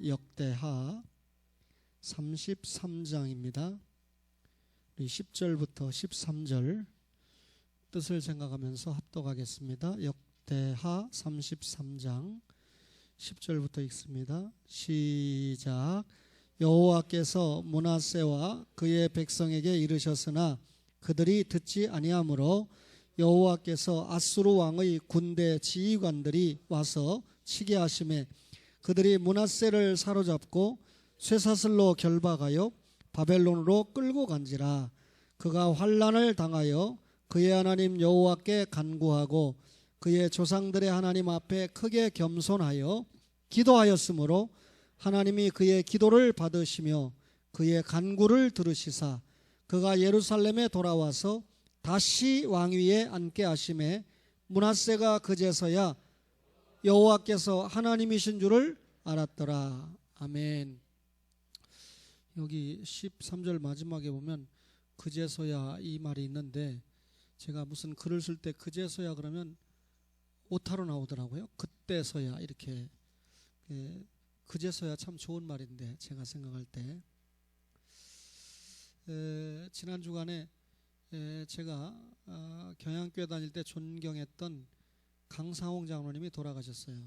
역대하 33장입니다. 우리 10절부터 13절 뜻을 생각하면서 합독하겠습니다. 역대하 33장 10절부터 읽습니다. 시작. 여호와께서 므낫세와 그의 백성에게 이르셨으나 그들이 듣지 아니하므로 여호와께서 아수르 왕의 군대 지휘관들이 와서 치게 하심에 그들이 므낫세를 사로잡고 쇠사슬로 결박하여 바벨론으로 끌고 간지라. 그가 환난을 당하여 그의 하나님 여호와께 간구하고 그의 조상들의 하나님 앞에 크게 겸손하여 기도하였으므로 하나님이 그의 기도를 받으시며 그의 간구를 들으시사 그가 예루살렘에 돌아와서 다시 왕위에 앉게 하심에 므낫세가 그제서야 여호와께서 하나님이신 줄을 알았더라. 아멘. 여기 13절 마지막에 보면 그제서야 이 말이 있는데, 제가 무슨 글을 쓸 때 그제서야 그러면 오타로 나오더라고요. 그때서야 이렇게. 그제서야 참 좋은 말인데 제가 생각할 때 지난 주간에 제가 경양교회 다닐 때 존경했던 강상홍 장로님이 돌아가셨어요.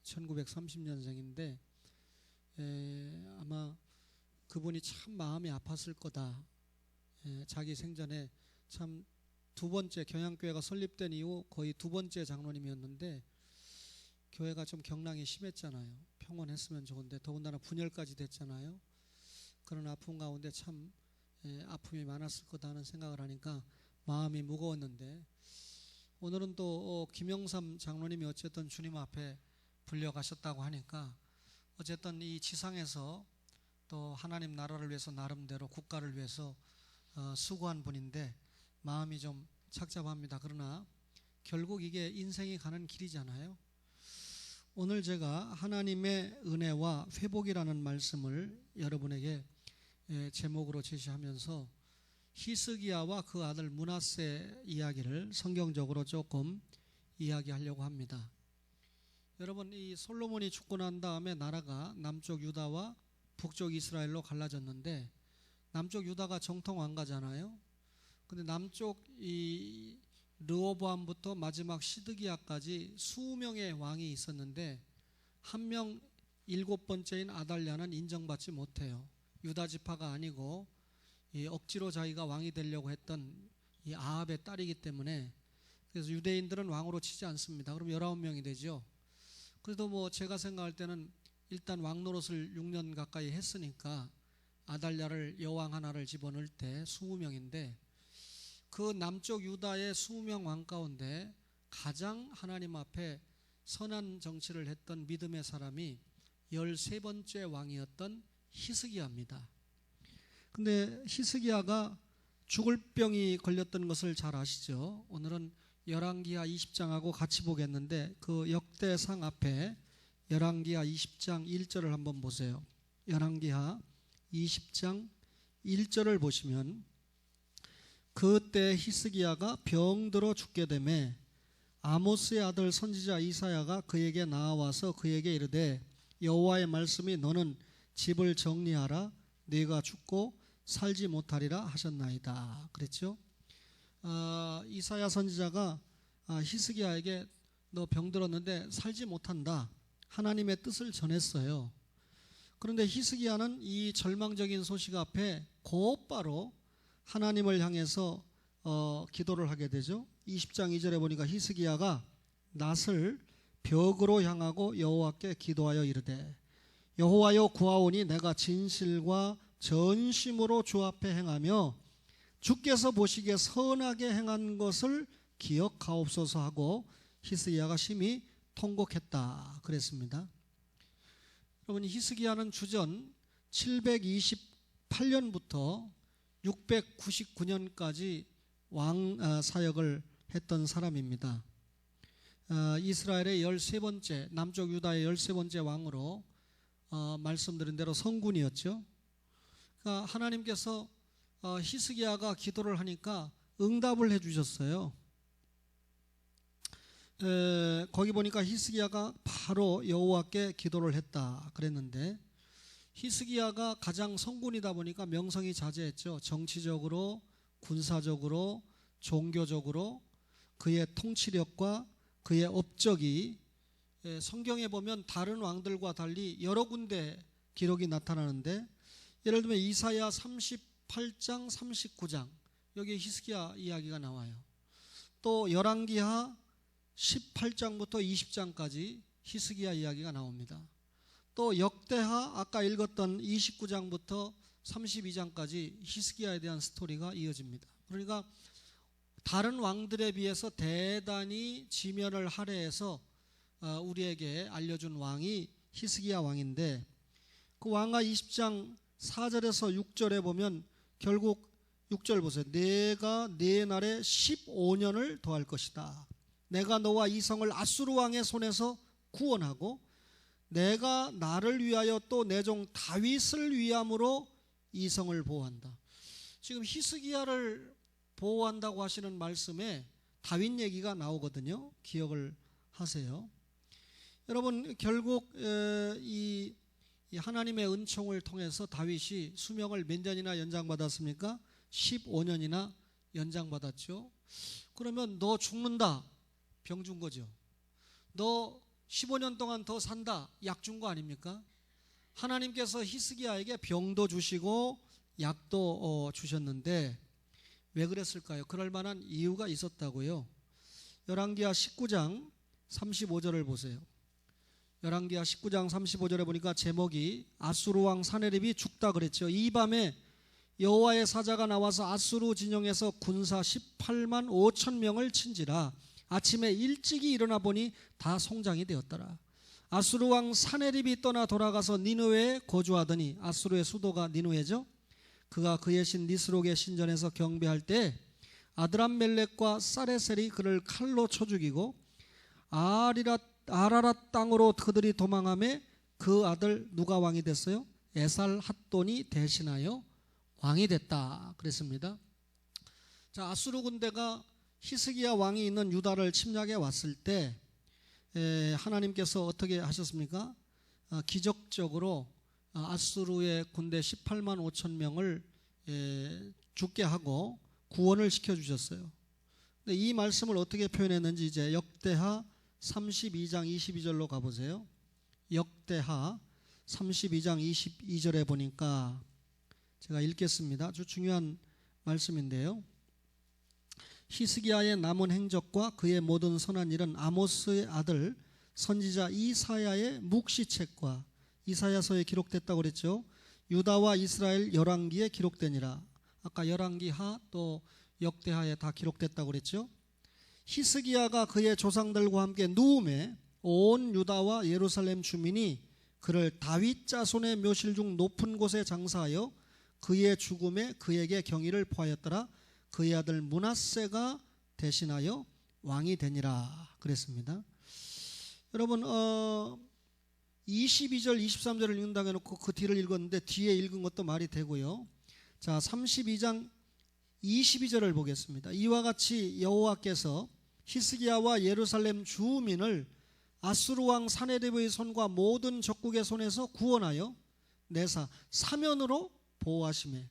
1930년생인데 아마 그분이 참 마음이 아팠을 거다. 자기 생전에 참 두 번째, 경양교회가 설립된 이후 거의 두 번째 장로님이었는데 교회가 좀 경랑이 심했잖아요. 평온했으면 좋은데 더군다나 분열까지 됐잖아요. 그런 아픔 가운데 참 아픔이 많았을 거다 하는 생각을 하니까 마음이 무거웠는데, 오늘은 또 김영삼 장로님이 어쨌든 주님 앞에 불려가셨다고 하니까 어쨌든 이 지상에서 또 하나님 나라를 위해서 나름대로 국가를 위해서 수고한 분인데 마음이 좀 착잡합니다. 그러나 결국 이게 인생이 가는 길이잖아요. 오늘 제가 하나님의 은혜와 회복이라는 말씀을 여러분에게 제목으로 제시하면서 히스기야와 그 아들 므낫세 이야기를 성경적으로 조금 이야기하려고 합니다. 여러분, 이 솔로몬이 죽고 난 다음에 나라가 남쪽 유다와 북쪽 이스라엘로 갈라졌는데 남쪽 유다가 정통 왕가잖아요. 근데 남쪽 이 르호보암부터 마지막 시드기야까지 수명의 왕이 있었는데 한 명 일곱 번째인 아달랴는 인정받지 못해요. 유다 지파가 아니고 이 억지로 자기가 왕이 되려고 했던 이 아합의 딸이기 때문에, 그래서 유대인들은 왕으로 치지 않습니다. 그럼 19명이 되죠. 그래도 뭐 제가 생각할 때는 일단 왕 노릇을 6년 가까이 했으니까 아달랴를 여왕 하나를 집어넣을 때 20명인데 그 남쪽 유다의 20명 왕 가운데 가장 하나님 앞에 선한 정치를 했던 믿음의 사람이 13번째 왕이었던 히스기야입니다. 근데 히스기야가 죽을 병이 걸렸던 것을 잘 아시죠? 오늘은 열왕기하 20장하고 같이 보겠는데 그 역대상 앞에 열왕기하 20장 1절을 한번 보세요. 열왕기하 20장 1절을 보시면 그때 히스기야가 병들어 죽게 되매 아모스의 아들 선지자 이사야가 그에게 나와서 그에게 이르되 여호와의 말씀이 너는 집을 정리하라, 네가 죽고 살지 못하리라 하셨나이다. 그랬죠. 이사야 선지자가 히스기야에게 너 병들었는데 살지 못한다, 하나님의 뜻을 전했어요. 그런데 히스기야는 이 절망적인 소식 앞에 곧바로 하나님을 향해서 기도를 하게 되죠. 20장 2절에 보니까 히스기야가 낫을 벽으로 향하고 여호와께 기도하여 이르되 여호와여 구하오니 내가 진실과 전심으로 주 앞에 행하며 주께서 보시기에 선하게 행한 것을 기억하옵소서 하고 히스기야가 심히 통곡했다 그랬습니다. 여러분, 히스기야는 주전 728년부터 699년까지 왕 사역을 했던 사람입니다. 이스라엘의 13번째, 남쪽 유다의 13번째 왕으로 말씀드린 대로 성군이었죠. 그러니까 하나님께서 히스기야가 기도를 하니까 응답을 해주셨어요. 거기 보니까 히스기야가 바로 여호와께 기도를 했다 그랬는데 히스기야가 가장 성군이다 보니까 명성이 자제했죠. 정치적으로, 군사적으로, 종교적으로 그의 통치력과 그의 업적이 성경에 보면 다른 왕들과 달리 여러 군데 기록이 나타나는데, 예를 들면 이사야 38장 39장 여기에 히스기야 이야기가 나와요. 또 열왕기하 18장부터 20장까지 히스기야 이야기가 나옵니다. 또 역대하 아까 읽었던 29장부터 32장까지 히스기야에 대한 스토리가 이어집니다. 그러니까 다른 왕들에 비해서 대단히 지면을 할애해서 우리에게 알려준 왕이 히스기야 왕인데, 그 왕하 20장 4절에서 6절에 보면 결국 6절 보세요. 내가 네 날에 15년을 더할 것이다. 내가 너와 이 성을 아수르 왕의 손에서 구원하고 내가 나를 위하여 또 내 종 다윗을 위함으로 이 성을 보호한다. 지금 히스기야를 보호한다고 하시는 말씀에 다윗 얘기가 나오거든요. 기억을 하세요. 여러분, 결국 이 하나님의 은총을 통해서 다윗이 수명을 몇 년이나 연장받았습니까? 15년이나 연장받았죠. 그러면 너 죽는다, 병 준 거죠. 너 15년 동안 더 산다, 약 준 거 아닙니까? 하나님께서 히스기야에게 병도 주시고 약도 주셨는데 왜 그랬을까요? 그럴 만한 이유가 있었다고요. 열왕기하 19장 35절을 보세요. 열왕기하 19장 35절에 보니까 제목이 아수르 왕 사네립이 죽다 그랬죠. 이 밤에 여호와의 사자가 나와서 아수르 진영에서 군사 18만 5천 명을 친지라. 아침에 일찍이 일어나 보니 다 송장이 되었더라. 아수르 왕 사네립이 떠나 돌아가서 니느웨에 거주하더니, 아수르의 수도가 니느웨죠. 그가 그의 신 니스록의 신전에서 경배할 때 아드람멜렉과 사레셀이 그를 칼로 쳐 죽이고 아라랏 땅으로 그들이 도망하며 그 아들 누가 왕이 됐어요? 에살핫돈이 대신하여 왕이 됐다 그랬습니다. 자, 아수르 군대가 히스기야 왕이 있는 유다를 침략해 왔을 때 하나님께서 어떻게 하셨습니까? 기적적으로 아수르의 군대 18만 5천 명을 죽게 하고 구원을 시켜주셨어요. 근데 이 말씀을 어떻게 표현했는지 이제 역대하 32장 22절로 가보세요. 역대하 32장 22절에 보니까 제가 읽겠습니다. 아주 중요한 말씀인데요. 히스기야의 남은 행적과 그의 모든 선한 일은 아모스의 아들 선지자 이사야의 묵시책과 이사야서에 기록됐다고 그랬죠. 유다와 이스라엘 열왕기에 기록되니라. 아까 열왕기하 또 역대하에 다 기록됐다고 그랬죠. 히스기야가 그의 조상들과 함께 누움에 온 유다와 예루살렘 주민이 그를 다윗 자손의 묘실 중 높은 곳에 장사하여 그의 죽음에 그에게 경의를 포하였더라. 그의 아들 므낫세가 대신하여 왕이 되니라 그랬습니다. 여러분 22절 23절을 읽는다고 해놓고 그 뒤를 읽었는데 뒤에 읽은 것도 말이 되고요. 자, 32장 22절을 보겠습니다. 이와 같이 여호와께서 히스기야와 예루살렘 주민을 아수르 왕 사네립의 손과 모든 적국의 손에서 구원하여 내사 사면으로 보호하시매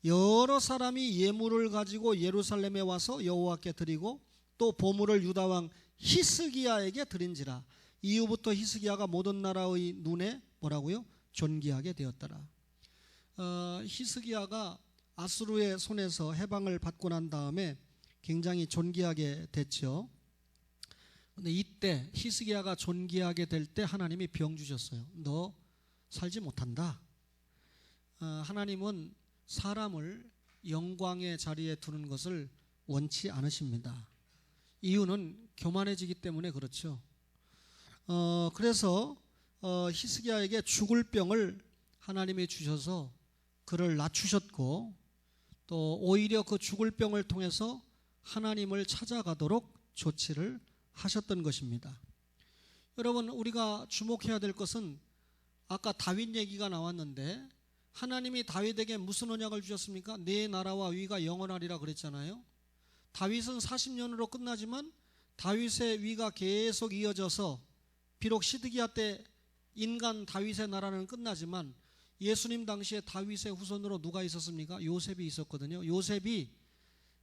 여러 사람이 예물을 가지고 예루살렘에 와서 여호와께 드리고 또 보물을 유다 왕 히스기야에게 드린지라. 이후부터 히스기야가 모든 나라의 눈에 뭐라고요? 존귀하게 되었더라. 히스기야가 아수르의 손에서 해방을 받고 난 다음에 굉장히 존귀하게 됐죠. 근데 이때 히스기야가 존귀하게 될 때 하나님이 병 주셨어요. 너 살지 못한다. 하나님은 사람을 영광의 자리에 두는 것을 원치 않으십니다. 이유는 교만해지기 때문에 그렇죠. 그래서 히스기야에게 죽을 병을 하나님이 주셔서 그를 낮추셨고 또 오히려 그 죽을 병을 통해서 하나님을 찾아가도록 조치를 하셨던 것입니다. 여러분, 우리가 주목해야 될 것은 아까 다윗 얘기가 나왔는데 하나님이 다윗에게 무슨 언약을 주셨습니까? 내 나라와 위가 영원하리라 그랬잖아요. 다윗은 40년으로 끝나지만 다윗의 위가 계속 이어져서 비록 시드기야 때 인간 다윗의 나라는 끝나지만 예수님 당시에 다윗의 후손으로 누가 있었습니까? 요셉이 있었거든요. 요셉이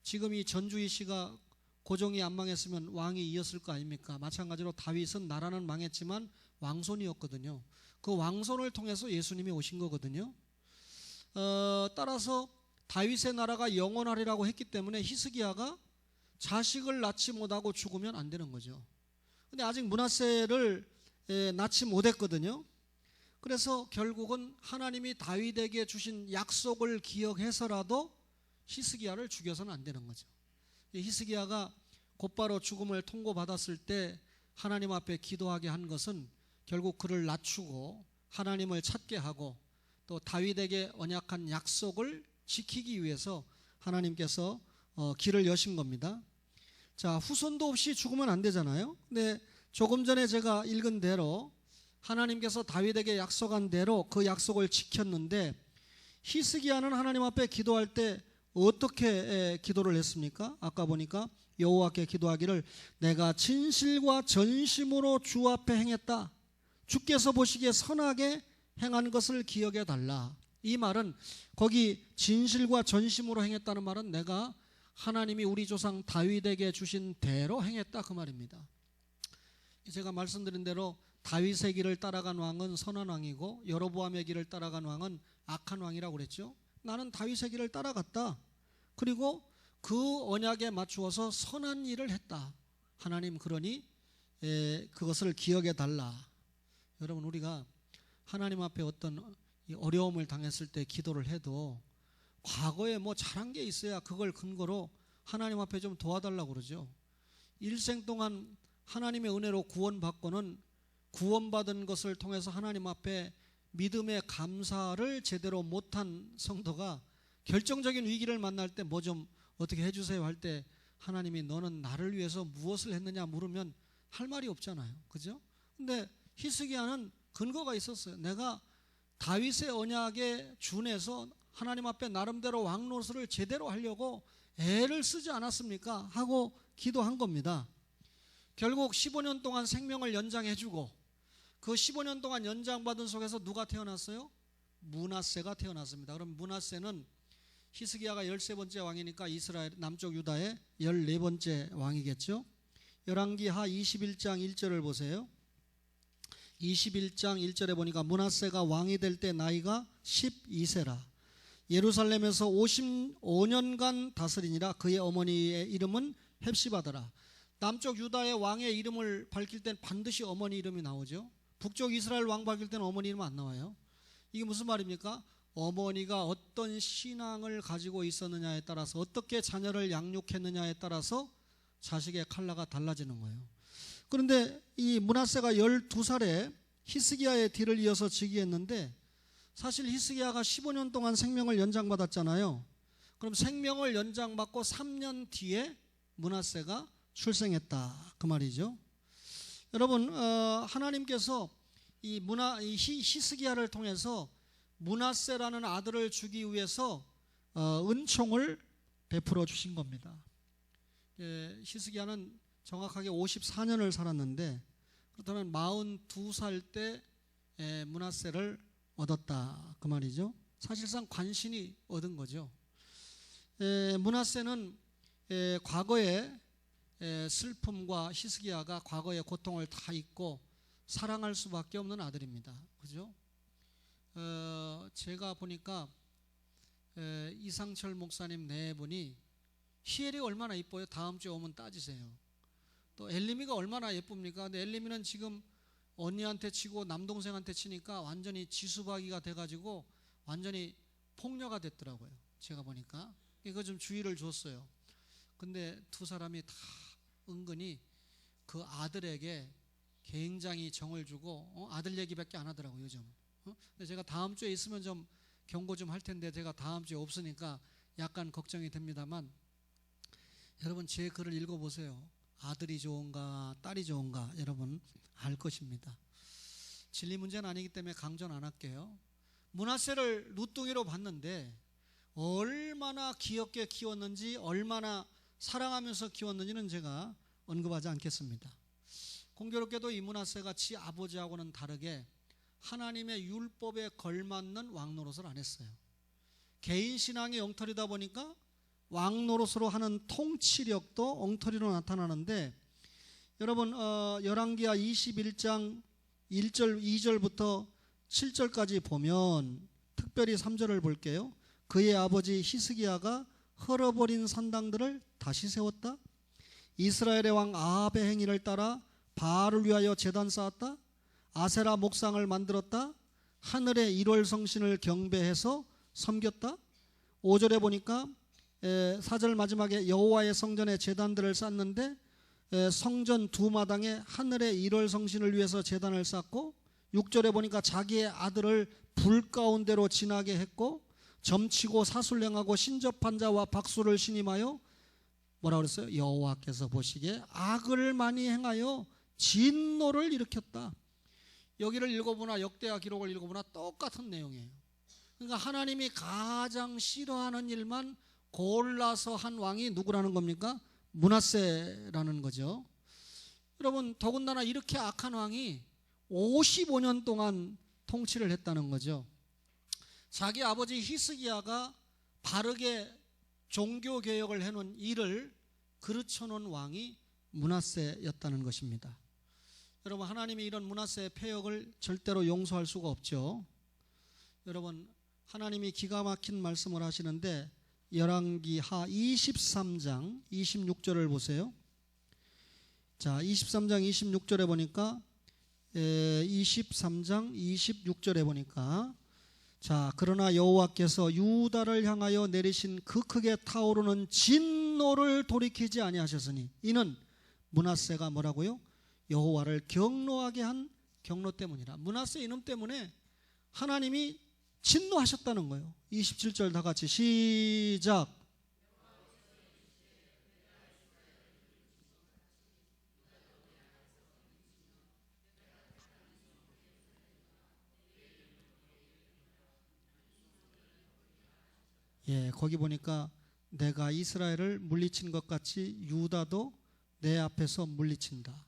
지금 이 전주희 씨가 고종이 안 망했으면 왕이 이었을 거 아닙니까? 마찬가지로 다윗은 나라는 망했지만 왕손이었거든요. 그 왕손을 통해서 예수님이 오신 거거든요. 따라서 다윗의 나라가 영원하리라고 했기 때문에 히스기야가 자식을 낳지 못하고 죽으면 안 되는 거죠. 근데 아직 므낫세를 낳지 못했거든요. 그래서 결국은 하나님이 다윗에게 주신 약속을 기억해서라도 히스기야를 죽여서는 안 되는 거죠. 히스기야가 곧바로 죽음을 통고받았을 때 하나님 앞에 기도하게 한 것은 결국 그를 낮추고 하나님을 찾게 하고 또 다윗에게 언약한 약속을 지키기 위해서 하나님께서 길을 여신 겁니다. 자, 후손도 없이 죽으면 안 되잖아요. 근데 조금 전에 제가 읽은 대로 하나님께서 다윗에게 약속한 대로 그 약속을 지켰는데 히스기야는 하나님 앞에 기도할 때 어떻게 기도를 했습니까? 아까 보니까 여호와께 기도하기를 내가 진실과 전심으로 주 앞에 행했다. 주께서 보시기에 선하게 행한 것을 기억해 달라. 이 말은 거기 진실과 전심으로 행했다는 말은 내가 하나님이 우리 조상 다윗에게 주신 대로 행했다 그 말입니다. 제가 말씀드린 대로 다윗의 길을 따라간 왕은 선한 왕이고 여로보암의 길을 따라간 왕은 악한 왕이라고 그랬죠. 나는 다윗의 길을 따라갔다. 그리고 그 언약에 맞추어서 선한 일을 했다. 하나님 그러니 그것을 기억해 달라. 여러분 우리가 하나님 앞에 어떤 어려움을 당했을 때 기도를 해도 과거에 뭐 잘한 게 있어야 그걸 근거로 하나님 앞에 좀 도와달라고 그러죠. 일생 동안 하나님의 은혜로 구원받고는 구원받은 것을 통해서 하나님 앞에 믿음의 감사를 제대로 못한 성도가 결정적인 위기를 만날 때 뭐 좀 어떻게 해주세요 할 때 하나님이 너는 나를 위해서 무엇을 했느냐 물으면 할 말이 없잖아요. 그죠? 근데 히스기야는 근거가 있었어요. 내가 다윗의 언약에 준해서 하나님 앞에 나름대로 왕 노릇을 제대로 하려고 애를 쓰지 않았습니까? 하고 기도한 겁니다. 결국 15년 동안 생명을 연장해주고 그 15년 동안 연장받은 속에서 누가 태어났어요? 므낫세가 태어났습니다. 그럼 므낫세는 히스기야가 13번째 왕이니까 이스라엘 남쪽 유다의 14번째 왕이겠죠. 열왕기하 21장 1절을 보세요. 21장 1절에 보니까 므낫세가 왕이 될 때 나이가 12세라. 예루살렘에서 55년간 다스리니라. 그의 어머니의 이름은 헵시바더라. 남쪽 유다의 왕의 이름을 밝힐 땐 반드시 어머니 이름이 나오죠. 북쪽 이스라엘 왕 밝힐 때는 어머니 이름 안 나와요. 이게 무슨 말입니까? 어머니가 어떤 신앙을 가지고 있었느냐에 따라서 어떻게 자녀를 양육했느냐에 따라서 자식의 컬러가 달라지는 거예요. 그런데 이 므낫세가 12살에 히스기야의 뒤를 이어서 즉위했는데 사실 히스기야가 15년 동안 생명을 연장받았잖아요. 그럼 생명을 연장받고 3년 뒤에 므낫세가 출생했다 그 말이죠. 여러분 하나님께서 이 히스기야를 통해서 므낫세라는 아들을 주기 위해서 은총을 베풀어 주신 겁니다. 히스기야는 정확하게 54년을 살았는데 그렇다면 42살 때 므낫세를 얻었다 그 말이죠. 사실상 관신이 얻은 거죠. 므낫세는 과거의 슬픔과 히스기야가 과거의 고통을 다 잊고 사랑할 수밖에 없는 아들입니다. 그죠? 제가 보니까 이상철 목사님 네 분이 히엘이 얼마나 이뻐요? 다음 주에 오면 따지세요. 또 엘리미가 얼마나 예쁩니까? 근데 엘리미는 지금 언니한테 치고 남동생한테 치니까 완전히 지수박이가 돼가지고 완전히 폭녀가 됐더라고요. 제가 보니까 이거 좀 주의를 줬어요. 근데 두 사람이 다 은근히 그 아들에게 굉장히 정을 주고 아들 얘기밖에 안 하더라고요 요즘. 근데 제가 다음 주에 있으면 좀 경고 좀 할 텐데 제가 다음 주에 없으니까 약간 걱정이 됩니다만 여러분 제 글을 읽어보세요. 아들이 좋은가 딸이 좋은가 여러분 알 것입니다. 진리 문제는 아니기 때문에 강조는 안 할게요. 므낫세를 누뚱이로 봤는데 얼마나 귀엽게 키웠는지 얼마나 사랑하면서 키웠는지는 제가 언급하지 않겠습니다. 공교롭게도 이 므낫세가 지 아버지하고는 다르게 하나님의 율법에 걸맞는 왕 노릇을 안 했어요. 개인 신앙의 엉터리다 보니까 왕 노릇으로 하는 통치력도 엉터리로 나타나는데, 여러분 열왕기하 21장 1절 2절부터 7절까지 보면 특별히 3절을 볼게요. 그의 아버지 히스기야가 헐어버린 산당들을 다시 세웠다. 이스라엘의 왕 아합의 행위를 따라 바알을 위하여 제단 쌓았다. 아세라 목상을 만들었다. 하늘의 1월 성신을 경배해서 섬겼다. 5절에 보니까 4절 마지막에 여호와의 성전에 제단들을 쌓는데 성전 두 마당에 하늘의 1월 성신을 위해서 제단을 쌓고, 6절에 보니까 자기의 아들을 불 가운데로 지나게 했고, 점치고 사술행하고 신접한 자와 박수를 신임하여 뭐라 그랬어요? 여호와께서 보시기에 악을 많이 행하여 진노를 일으켰다. 여기를 읽어보나 역대하 기록을 읽어보나 똑같은 내용이에요. 그러니까 하나님이 가장 싫어하는 일만 골라서 한 왕이 누구라는 겁니까? 므낫세라는 거죠. 여러분 더군다나 이렇게 악한 왕이 55년 동안 통치를 했다는 거죠. 자기 아버지 히스기야가 바르게 종교개혁을 해놓은 일을 그르쳐놓은 왕이 므낫세였다는 것입니다. 여러분 하나님이 이런 므낫세의 패역을 절대로 용서할 수가 없죠. 여러분 하나님이 기가 막힌 말씀을 하시는데 열왕기하 23장 26절을 보세요. 자, 23장 26절에 보니까 23장 26절에 보니까 자, 그러나 여호와께서 유다를 향하여 내리신 그 크게 타오르는 진노를 돌이키지 아니하셨으니 이는 므낫세가 뭐라고요? 여호와를 경노하게 한 경노 때문이라. 므낫세 이놈 때문에 하나님이 진노하셨다는 거예요. 27절 다 같이 시작. 예, 거기 보니까 내가 이스라엘을 물리친 것 같이 유다도 내 앞에서 물리친다.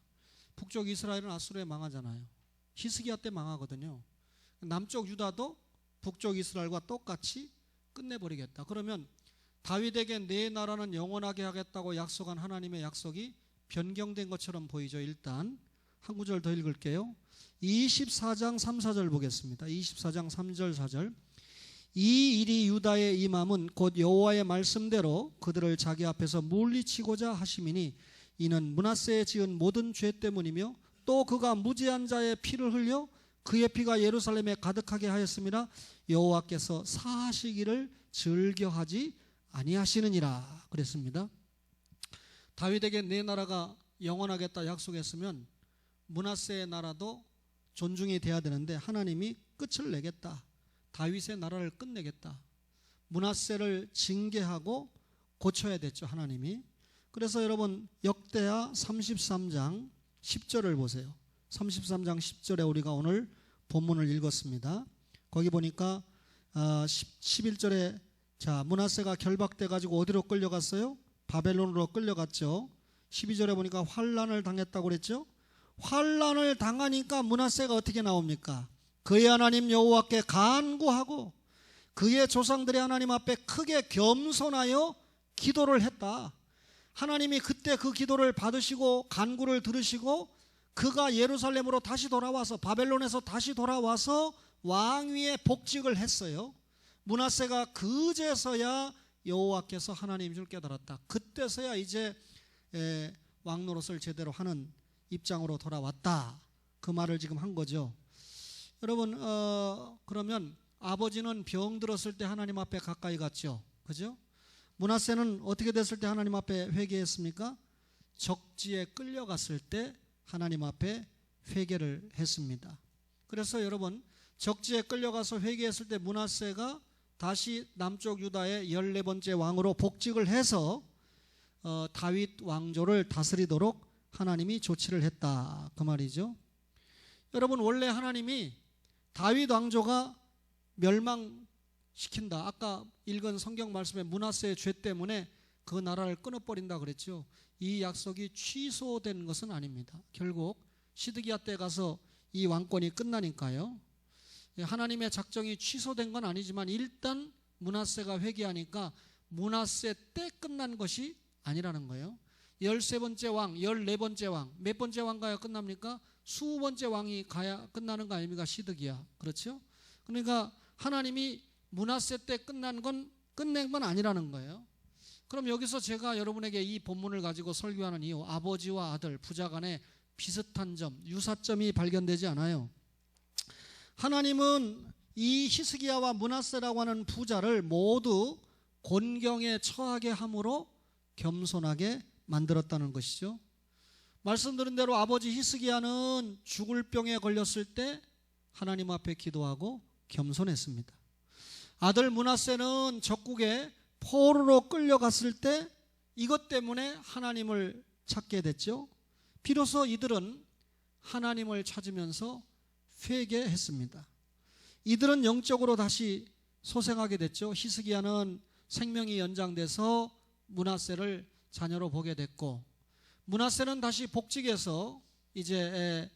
북쪽 이스라엘은 아수르에 망하잖아요. 히스기야 때 망하거든요. 남쪽 유다도 북쪽 이스라엘과 똑같이 끝내버리겠다. 그러면 다윗에게 내 나라는 영원하게 하겠다고 약속한 하나님의 약속이 변경된 것처럼 보이죠. 일단 한 구절 더 읽을게요. 24장 3, 4절 보겠습니다. 24장 3절 4절. 이 일이 유다에 임함은 곧 여호와의 말씀대로 그들을 자기 앞에서 물리치고자 하심이니 이는 므낫세에 지은 모든 죄 때문이며 또 그가 무죄한 자의 피를 흘려 그의 피가 예루살렘에 가득하게 하였습니다. 여호와께서 사하시기를 즐겨하지 아니하시느니라 그랬습니다. 다윗에게 내 나라가 영원하겠다 약속했으면 므낫세의 나라도 존중이 돼야 되는데 하나님이 끝을 내겠다. 다윗의 나라를 끝내겠다. 므낫세를 징계하고 고쳐야 됐죠, 하나님이. 그래서 여러분 역대하 33장 10절을 보세요. 33장 10절에 우리가 오늘 본문을 읽었습니다. 거기 보니까 11절에 자, 므낫세가 결박돼 가지고 어디로 끌려갔어요? 바벨론으로 끌려갔죠. 12절에 보니까 환난을 당했다고 그랬죠. 환난을 당하니까 므낫세가 어떻게 나옵니까? 그의 하나님 여호와께 간구하고 그의 조상들의 하나님 앞에 크게 겸손하여 기도를 했다. 하나님이 그때 그 기도를 받으시고 간구를 들으시고 그가 예루살렘으로 다시 돌아와서 바벨론에서 다시 돌아와서 왕위에 복직을 했어요. 므낫세가 그제서야 여호와께서 하나님 줄 깨달았다. 그때서야 이제 왕 노릇을 제대로 하는 입장으로 돌아왔다. 그 말을 지금 한 거죠. 여러분 그러면 아버지는 병들었을 때 하나님 앞에 가까이 갔죠. 그죠? 므낫세는 어떻게 됐을 때 하나님 앞에 회개했습니까? 적지에 끌려갔을 때 하나님 앞에 회개를 했습니다. 그래서 여러분 적지에 끌려가서 회개했을 때 므낫세가 다시 남쪽 유다의 14번째 왕으로 복직을 해서 다윗 왕조를 다스리도록 하나님이 조치를 했다. 그 말이죠. 여러분 원래 하나님이 다윗 왕조가 멸망시킨다. 아까 읽은 성경 말씀에 므낫세의 죄 때문에 그 나라를 끊어버린다 그랬죠. 이 약속이 취소된 것은 아닙니다. 결국 시드기야 때 가서 이 왕권이 끝나니까요. 하나님의 작정이 취소된 건 아니지만 일단 므낫세가 회개하니까 므낫세 때 끝난 것이 아니라는 거예요. 13번째 왕, 14번째 왕, 몇 번째 왕 가야 끝납니까? 20번째 왕이 가야 끝나는 거 아닙니까? 시드기야. 그렇죠? 그러니까 하나님이 므낫세 때 끝낸 건 아니라는 거예요. 그럼 여기서 제가 여러분에게 이 본문을 가지고 설교하는 이유, 아버지와 아들, 부자 간의 비슷한 점, 유사점이 발견되지 않아요. 하나님은 이 히스기야와 므낫세라고 하는 부자를 모두 곤경에 처하게 함으로 겸손하게 만들었다는 것이죠. 말씀드린 대로 아버지 히스기야는 죽을 병에 걸렸을 때 하나님 앞에 기도하고 겸손했습니다. 아들 므낫세는 적국에 포로로 끌려갔을 때 이것 때문에 하나님을 찾게 됐죠. 비로소 이들은 하나님을 찾으면서 회개했습니다. 이들은 영적으로 다시 소생하게 됐죠. 히스기야는 생명이 연장돼서 므낫세를 자녀로 보게 됐고, 므낫세는 다시 복직해서 이제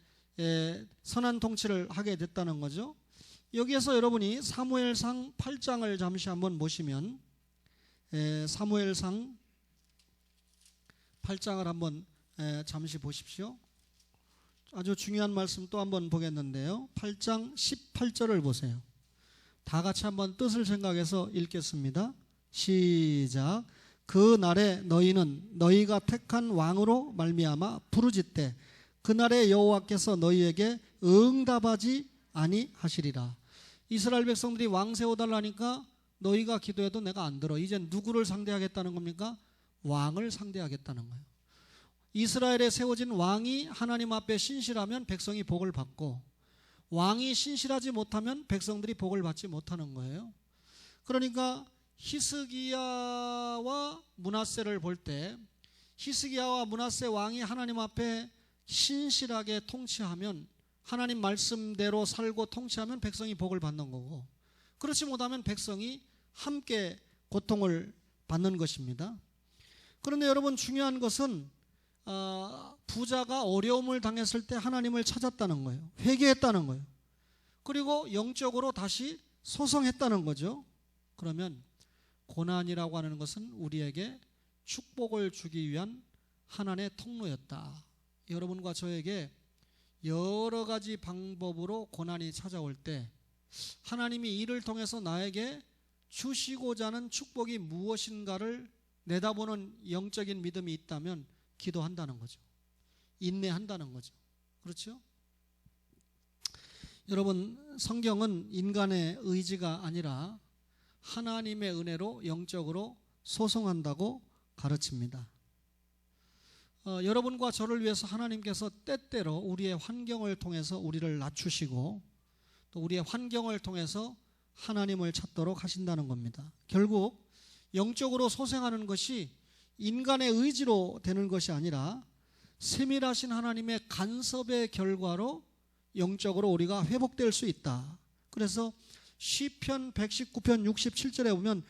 선한 통치를 하게 됐다는 거죠. 여기에서 여러분이 사무엘상 8장을 잠시 한번 보시면, 사무엘상 8장을 한번 잠시 보십시오. 아주 중요한 말씀 또 한번 보겠는데요. 8장 18절을 보세요. 다 같이 한번 뜻을 생각해서 읽겠습니다. 시작. 그 날에 너희는 너희가 택한 왕으로 말미암아 부르짖되 그날에 여호와께서 너희에게 응답하지 아니하시리라. 이스라엘 백성들이 왕 세워달라니까 너희가 기도해도 내가 안 들어. 이제 누구를 상대하겠다는 겁니까? 왕을 상대하겠다는 거예요. 이스라엘에 세워진 왕이 하나님 앞에 신실하면 백성이 복을 받고, 왕이 신실하지 못하면 백성들이 복을 받지 못하는 거예요. 그러니까 히스기야와 므낫세를 볼 때, 히스기야와 므낫세 왕이 하나님 앞에 신실하게 통치하면, 하나님 말씀대로 살고 통치하면 백성이 복을 받는 거고, 그렇지 못하면 백성이 함께 고통을 받는 것입니다. 그런데 여러분, 중요한 것은 부자가 어려움을 당했을 때 하나님을 찾았다는 거예요. 회개했다는 거예요. 그리고 영적으로 다시 소성했다는 거죠. 그러면 고난이라고 하는 것은 우리에게 축복을 주기 위한 하나님의 통로였다. 여러분과 저에게 여러 가지 방법으로 고난이 찾아올 때 하나님이 이를 통해서 나에게 주시고자 하는 축복이 무엇인가를 내다보는 영적인 믿음이 있다면 기도한다는 거죠. 인내한다는 거죠. 그렇죠? 여러분, 성경은 인간의 의지가 아니라 하나님의 은혜로 영적으로 소송한다고 가르칩니다. 여러분과 저를 위해서 하나님께서 때때로 우리의 환경을 통해서 우리를 낮추시고 또 우리의 환경을 통해서 하나님을 찾도록 하신다는 겁니다. 결국 영적으로 소생하는 것이 인간의 의지로 되는 것이 아니라 세밀하신 하나님의 간섭의 결과로 영적으로 우리가 회복될 수 있다. 그래서 시편 119편 67절에 보면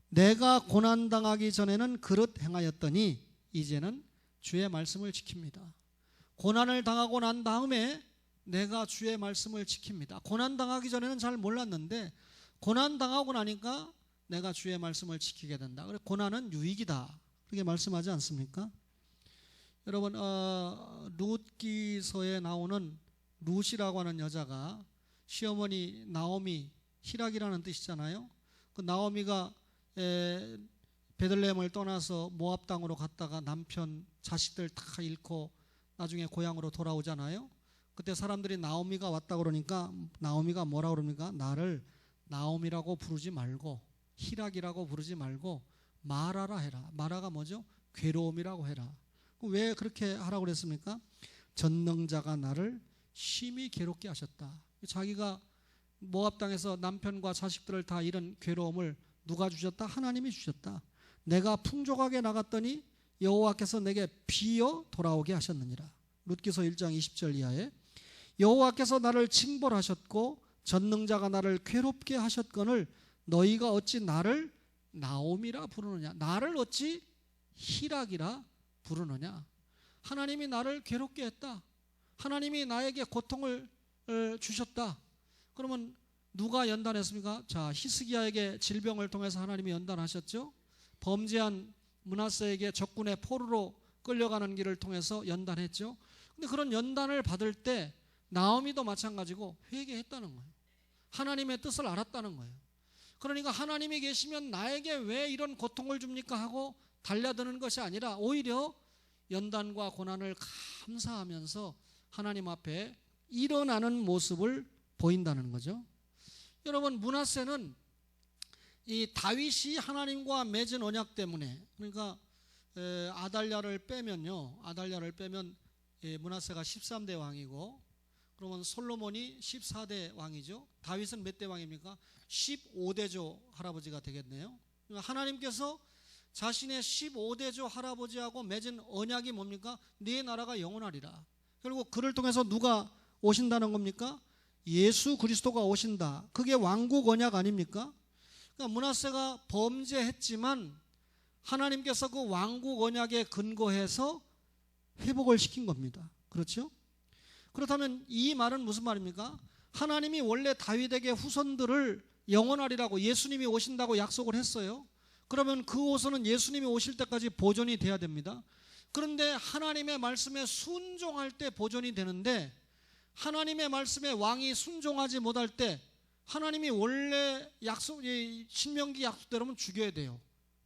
내가 고난당하기 전에는 그릇 행하였더니 이제는 주의 말씀을 지킵니다. 고난을 당하고 난 다음에 내가 주의 말씀을 지킵니다. 고난당하기 전에는 잘 몰랐는데 고난당하고 나니까 내가 주의 말씀을 지키게 된다. 그래서 고난은 유익이다. 그렇게 말씀하지 않습니까? 여러분, 룻기서에 나오는 룻이라고 하는 여자가 시어머니 나오미, 희락이라는 뜻이잖아요. 그 나오미가 베들레헴을 떠나서 모압 땅으로 갔다가 남편, 자식들 다 잃고 나중에 고향으로 돌아오잖아요. 그때 사람들이 나오미가 왔다 그러니까 나오미가 뭐라 그럽니까? 나를 나오미라고 부르지 말고 희락이라고 부르지 말고 마라라 해라. 마라가 뭐죠? 괴로움이라고 해라. 왜 그렇게 하라고 그랬습니까? 전능자가 나를 심히 괴롭게 하셨다. 자기가 모압 땅에서 남편과 자식들을 다 잃은 괴로움을 누가 주셨다? 하나님이 주셨다. 내가 풍족하게 나갔더니 여호와께서 내게 비어 돌아오게 하셨느니라. 룻기서 1장 20절 이하에 여호와께서 나를 징벌하셨고 전능자가 나를 괴롭게 하셨거늘 너희가 어찌 나를 나오미라 부르느냐? 나를 어찌 희락이라 부르느냐? 하나님이 나를 괴롭게 했다. 하나님이 나에게 고통을 주셨다. 그러면 누가 연단했습니까? 자, 히스기야에게 질병을 통해서 하나님이 연단하셨죠. 범죄한 므낫세에게 적군의 포로로 끌려가는 길을 통해서 연단했죠. 근데 그런 연단을 받을 때 나오미도 마찬가지고 회개했다는 거예요. 하나님의 뜻을 알았다는 거예요. 그러니까 하나님이 계시면 나에게 왜 이런 고통을 줍니까 하고 달려드는 것이 아니라 오히려 연단과 고난을 감사하면서 하나님 앞에 일어나는 모습을 보인다는 거죠. 여러분, 므낫세는 이 다윗이 하나님과 맺은 언약 때문에, 그러니까 아달랴를 빼면 므낫세가 13대 왕이고, 그러면 솔로몬이 14대 왕이죠. 다윗은 몇 대 왕입니까? 15대조 할아버지가 되겠네요. 하나님께서 자신의 15대조 할아버지하고 맺은 언약이 뭡니까? 네 나라가 영원하리라. 결국 그를 통해서 누가 오신다는 겁니까? 예수 그리스도가 오신다. 그게 왕국 언약 아닙니까? 그러니까 므낫세가 범죄했지만 하나님께서 그 왕국 언약에 근거해서 회복을 시킨 겁니다. 그렇죠? 그렇다면 이 말은 무슨 말입니까? 하나님이 원래 다윗에게 후손들을 영원하리라고, 예수님이 오신다고 약속을 했어요. 그러면 그 후손은 예수님이 오실 때까지 보존이 돼야 됩니다. 그런데 하나님의 말씀에 순종할 때 보존이 되는데, 하나님의 말씀에 왕이 순종하지 못할 때 하나님이 원래 신명기 약속대로는 죽여야 돼요.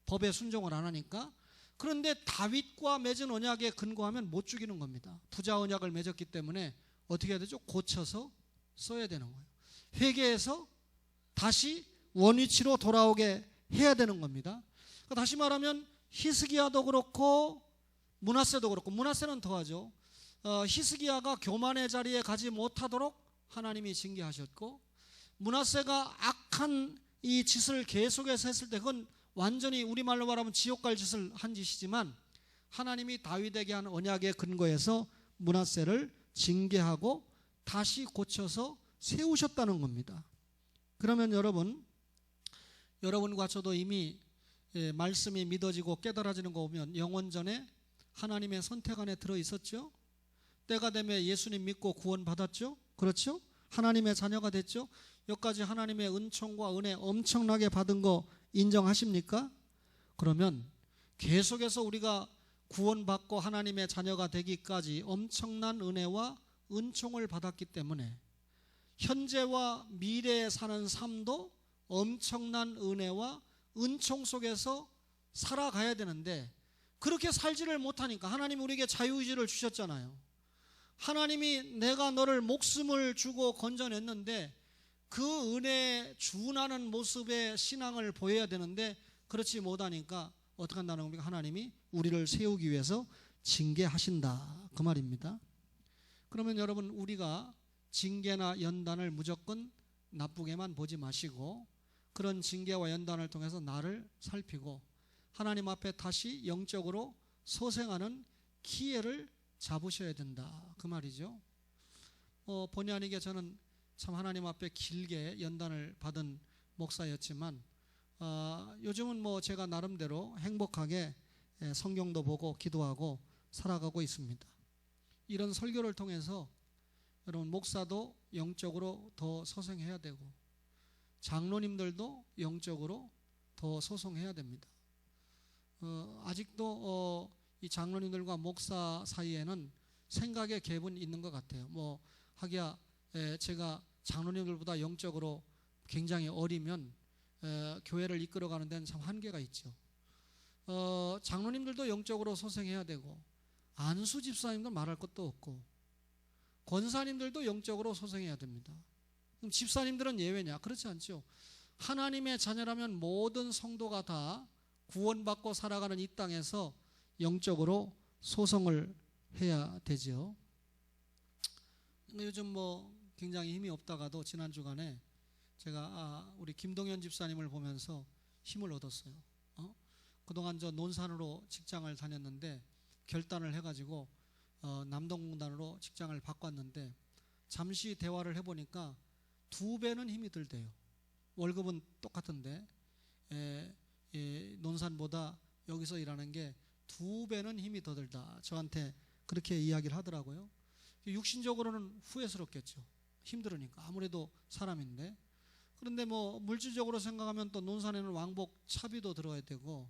법에 순종을 안 하니까. 그런데 다윗과 맺은 언약에 근거하면 못 죽이는 겁니다. 부자 언약을 맺었기 때문에 어떻게 해야 되죠? 고쳐서 써야 되는 거예요. 회개해서 다시 원위치로 돌아오게 해야 되는 겁니다. 다시 말하면 히스기야도 그렇고 므낫세도 그렇고, 므낫세는 더하죠. 히스기야가 교만의 자리에 가지 못하도록 하나님이 징계하셨고, 므낫세가 악한 이 짓을 계속해서 했을 때 그건 완전히 우리말로 말하면 지옥 갈 짓을 한 짓이지만 하나님이 다윗에게 한 언약에 근거해서 므낫세를 징계하고 다시 고쳐서 세우셨다는 겁니다. 그러면 여러분과 저도 이미 말씀이 믿어지고 깨달아지는 거 보면 영원전에 하나님의 선택 안에 들어있었죠. 때가 되면 예수님 믿고 구원받았죠. 그렇죠? 하나님의 자녀가 됐죠. 여기까지 하나님의 은총과 은혜 엄청나게 받은 거 인정하십니까? 그러면 계속해서 우리가 구원받고 하나님의 자녀가 되기까지 엄청난 은혜와 은총을 받았기 때문에 현재와 미래에 사는 삶도 엄청난 은혜와 은총 속에서 살아가야 되는데, 그렇게 살지를 못하니까 하나님이 우리에게 자유의지를 주셨잖아요. 하나님이 내가 너를 목숨을 주고 건져냈는데 그 은혜에 준하는 모습의 신앙을 보여야 되는데 그렇지 못하니까 어떻게 한다는 겁니까? 하나님이 우리를 세우기 위해서 징계하신다, 그 말입니다. 그러면 여러분, 우리가 징계나 연단을 무조건 나쁘게만 보지 마시고 그런 징계와 연단을 통해서 나를 살피고 하나님 앞에 다시 영적으로 소생하는 기회를 잡으셔야 된다, 그 말이죠. 본의 아니게 저는 참 하나님 앞에 길게 연단을 받은 목사였지만 요즘은 제가 나름대로 행복하게 성경도 보고 기도하고 살아가고 있습니다. 이런 설교를 통해서 여러분, 목사도 영적으로 더 소생해야 되고 장로님들도 영적으로 더 소송해야 됩니다. 아직도 이 장로님들과 목사 사이에는 생각의 갭은 있는 것 같아요. 하기야 제가 장로님들보다 영적으로 굉장히 어리면 교회를 이끌어가는 데는 참 한계가 있죠. 장로님들도 영적으로 소생해야 되고 안수 집사님도 말할 것도 없고 권사님들도 영적으로 소생해야 됩니다. 그럼 집사님들은 예외냐? 그렇지 않죠. 하나님의 자녀라면 모든 성도가 다 구원받고 살아가는 이 땅에서 영적으로 소송을 해야 되죠. 요즘 굉장히 힘이 없다가도 지난 주간에 제가 우리 김동현 집사님을 보면서 힘을 얻었어요. 그동안 저 논산으로 직장을 다녔는데 결단을 해가지고 남동공단으로 직장을 바꿨는데 잠시 대화를 해보니까 2배는 힘이 들대요. 월급은 똑같은데 논산보다 여기서 일하는 게 2배는 힘이 더 들다, 저한테 그렇게 이야기를 하더라고요. 육신적으로는 후회스럽겠죠. 힘들으니까 아무래도 사람인데. 그런데 뭐 물질적으로 생각하면 또 논산에는 왕복 차비도 들어야 되고,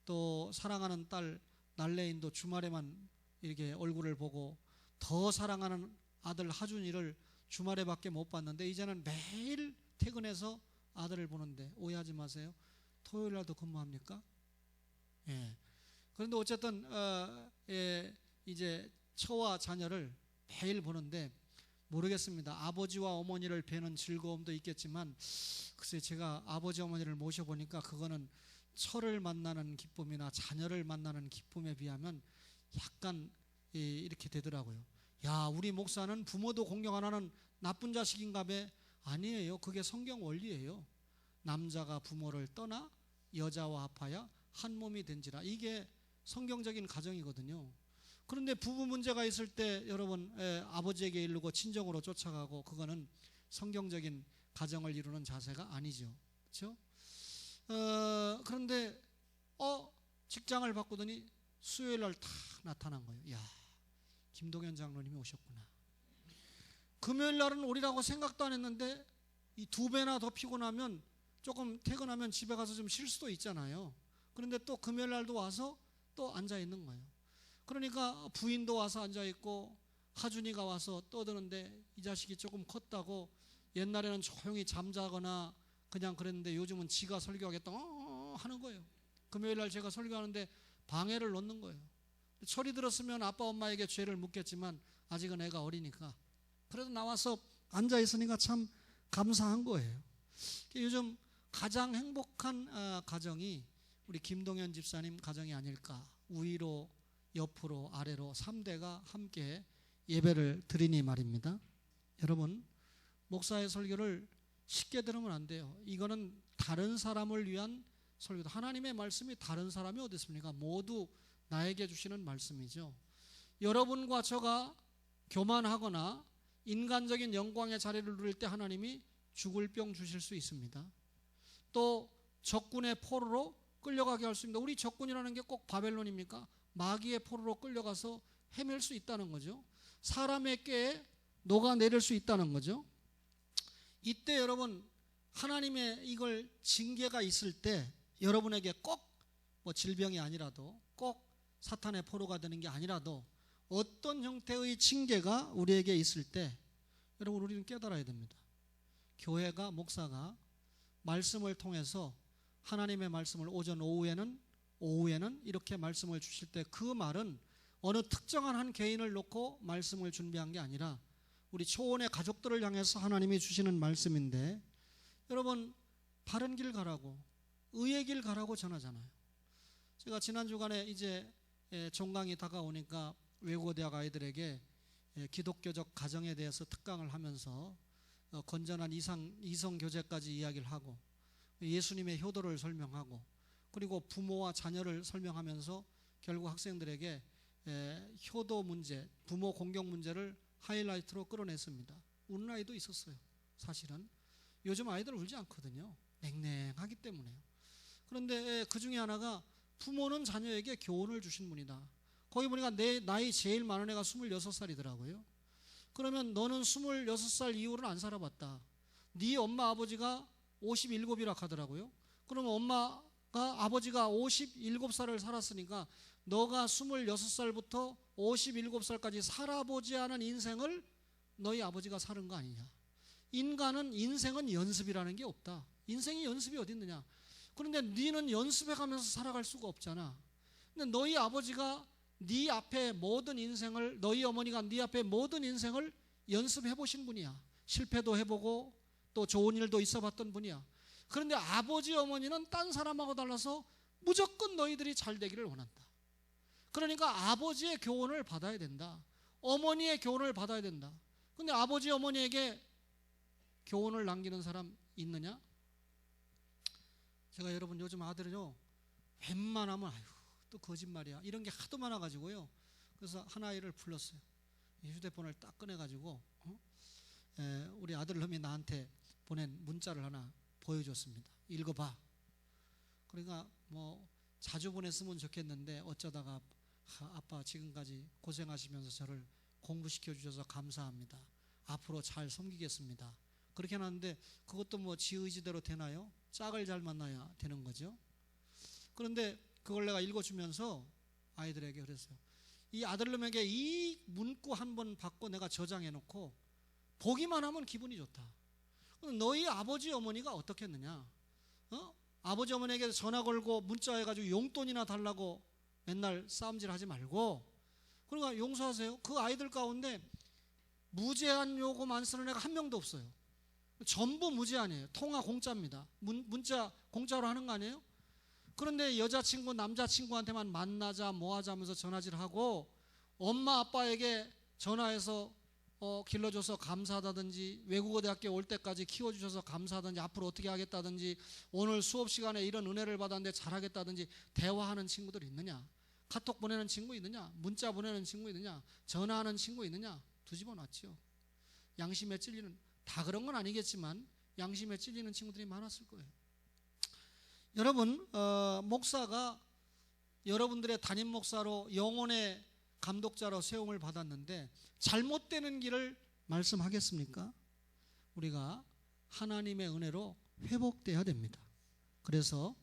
또 사랑하는 딸 날래인도 주말에만 이렇게 얼굴을 보고, 더 사랑하는 아들 하준이를 주말에밖에 못 봤는데 이제는 매일 퇴근해서 아들을 보는데, 오해하지 마세요. 토요일 날도 근무합니까? 예. 그런데 어쨌든 이제 처와 자녀를 매일 보는데, 모르겠습니다. 아버지와 어머니를 뵈는 즐거움도 있겠지만, 글쎄 제가 아버지 어머니를 모셔보니까 그거는 처를 만나는 기쁨이나 자녀를 만나는 기쁨에 비하면 약간 이렇게 되더라고요. 야, 우리 목사는 부모도 공경 안 하는 나쁜 자식인가 봐. 아니에요. 그게 성경 원리예요. 남자가 부모를 떠나 여자와 합하여 한 몸이 된지라. 이게 성경적인 가정이거든요. 그런데 부부 문제가 있을 때 여러분 아버지에게 이르고 친정으로 쫓아가고, 그거는 성경적인 가정을 이루는 자세가 아니죠. 그렇죠? 그런데 직장을 바꾸더니 수요일 날 탁 나타난 거예요. 야, 김동현 장로님이 오셨구나. 금요일 날은 오리라고 생각도 안 했는데 이 2배나 더 피곤하면 조금 퇴근하면 집에 가서 좀 쉴 수도 있잖아요. 그런데 또 금요일 날도 와서 또 앉아 있는 거예요. 그러니까 부인도 와서 앉아 있고 하준이가 와서 떠드는데, 이 자식이 조금 컸다고 옛날에는 조용히 잠자거나 그냥 그랬는데 요즘은 지가 설교하겠다 하는 거예요. 금요일 날 제가 설교하는데 방해를 놓는 거예요. 철이 들었으면 아빠 엄마에게 죄를 묻겠지만 아직은 애가 어리니까 그래도 나와서 앉아 있으니까 참 감사한 거예요. 요즘 가장 행복한 가정이 우리 김동현 집사님 가정이 아닐까. 위로 옆으로 아래로 3대가 함께 예배를 드리니 말입니다. 여러분, 목사의 설교를 쉽게 들으면 안 돼요. 이거는 다른 사람을 위한 설교다. 하나님의 말씀이 다른 사람이 어디 있습니까? 모두 나에게 주시는 말씀이죠. 여러분과 저가 교만하거나 인간적인 영광의 자리를 누릴 때 하나님이 죽을 병 주실 수 있습니다. 또 적군의 포로로 끌려가게 할 수 있습니다. 우리 적군이라는 게 꼭 바벨론입니까? 마귀의 포로로 끌려가서 헤맬 수 있다는 거죠. 사람의 꾀에 녹아내릴 수 있다는 거죠. 이때 여러분, 하나님의 이걸 징계가 있을 때 여러분에게 꼭 뭐 질병이 아니라도, 꼭 사탄의 포로가 되는 게 아니라도 어떤 형태의 징계가 우리에게 있을 때 여러분, 우리는 깨달아야 됩니다. 교회가, 목사가 말씀을 통해서 하나님의 말씀을 오후에는 이렇게 말씀을 주실 때, 그 말은 어느 특정한 한 개인을 놓고 말씀을 준비한 게 아니라 우리 초원의 가족들을 향해서 하나님이 주시는 말씀인데, 여러분, 바른 길 가라고, 의의 길 가라고 전하잖아요. 제가 지난 주간에 이제 종강이 다가오니까 외국어 대학 아이들에게 기독교적 가정에 대해서 특강을 하면서 건전한 이성 교제까지 이야기를 하고, 예수님의 효도를 설명하고, 그리고 부모와 자녀를 설명하면서 결국 학생들에게 효도 문제, 부모 공경 문제를 하이라이트로 끌어냈습니다. 우는 아이도 있었어요. 사실은 요즘 아이들 울지 않거든요. 냉랭하기 때문에요. 그런데 그 중에 하나가, 부모는 자녀에게 교훈을 주신 분이다. 거기 보니까 내 나이 제일 많은 애가 26살이더라고요. 그러면 너는 26살 이후로는 안 살아봤다. 네 엄마 아버지가 57이라 하더라고요. 그러면 아버지가 57살을 살았으니까 너가 26살부터 57살까지 살아보지 않은 인생을 너희 아버지가 사는 거 아니냐. 인생은 연습이라는 게 없다. 인생이 연습이 어디 있느냐. 그런데 너는 연습해가면서 살아갈 수가 없잖아. 근데 너희 아버지가 네 앞에 모든 인생을, 너희 어머니가 네 앞에 모든 인생을 연습해 보신 분이야. 실패도 해보고 또 좋은 일도 있어 봤던 분이야. 그런데 아버지 어머니는 딴 사람하고 달라서 무조건 너희들이 잘 되기를 원한다. 그러니까 아버지의 교훈을 받아야 된다. 어머니의 교훈을 받아야 된다. 근데 아버지 어머니에게 교훈을 남기는 사람 있느냐? 제가 여러분, 요즘 아들은요, 웬만하면 또 거짓말이야 이런 게 하도 많아가지고요. 그래서 하나아이를 불렀어요. 휴대폰을 딱 꺼내가지고 우리 아들놈이 나한테 보낸 문자를 하나 보여줬습니다. 읽어봐. 그러니까 뭐 자주 보냈으면 좋겠는데 어쩌다가, 아빠 지금까지 고생하시면서 저를 공부시켜 주셔서 감사합니다. 앞으로 잘 섬기겠습니다. 그렇게 해놨는데 그것도 뭐 지 의지대로 되나요? 짝을 잘 만나야 되는 거죠. 그런데 그걸 내가 읽어주면서 아이들에게 그랬어요. 이 아들놈에게 이 문구 한 번 받고 내가 저장해놓고 보기만 하면 기분이 좋다. 너희 아버지 어머니가 어떻게 했느냐? 아버지 어머니에게 전화 걸고 문자해가지고 용돈이나 달라고 맨날 싸움질 하지 말고, 그러니까 용서하세요. 그 아이들 가운데 무제한 요금 안 쓰는 애가 한 명도 없어요. 전부 무제한이에요. 통화 공짜입니다. 문자 공짜로 하는 거 아니에요? 그런데 여자친구 남자친구한테만 만나자 뭐하자 하면서 전화질하고 엄마 아빠에게 전화해서 길러줘서 감사하다든지, 외국어 대학교 올 때까지 키워주셔서 감사하다든지, 앞으로 어떻게 하겠다든지, 오늘 수업 시간에 이런 은혜를 받았는데 잘하겠다든지 대화하는 친구들 있느냐? 카톡 보내는 친구 있느냐? 문자 보내는 친구 있느냐? 전화하는 친구 있느냐? 뒤집어 놨죠. 양심에 찔리는, 다 그런 건 아니겠지만 양심에 찔리는 친구들이 많았을 거예요. 여러분, 목사가 여러분들의 담임 목사로 영혼의 감독자로 세움을 받았는데 잘못되는 길을 말씀하겠습니까? 우리가 하나님의 은혜로 회복돼야 됩니다. 그래서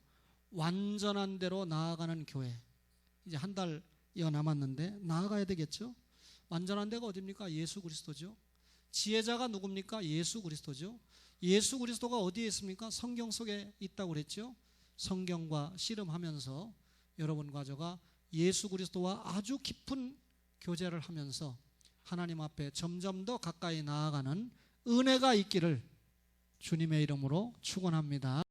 완전한 대로 나아가는 교회, 이제 한 달여 남았는데 나아가야 되겠죠? 완전한 데가 어디입니까? 예수 그리스도죠. 지혜자가 누굽니까? 예수 그리스도죠. 예수 그리스도가 어디에 있습니까? 성경 속에 있다고 그랬죠. 성경과 씨름하면서 여러분과 저가 예수 그리스도와 아주 깊은 교제를 하면서 하나님 앞에 점점 더 가까이 나아가는 은혜가 있기를 주님의 이름으로 축원합니다.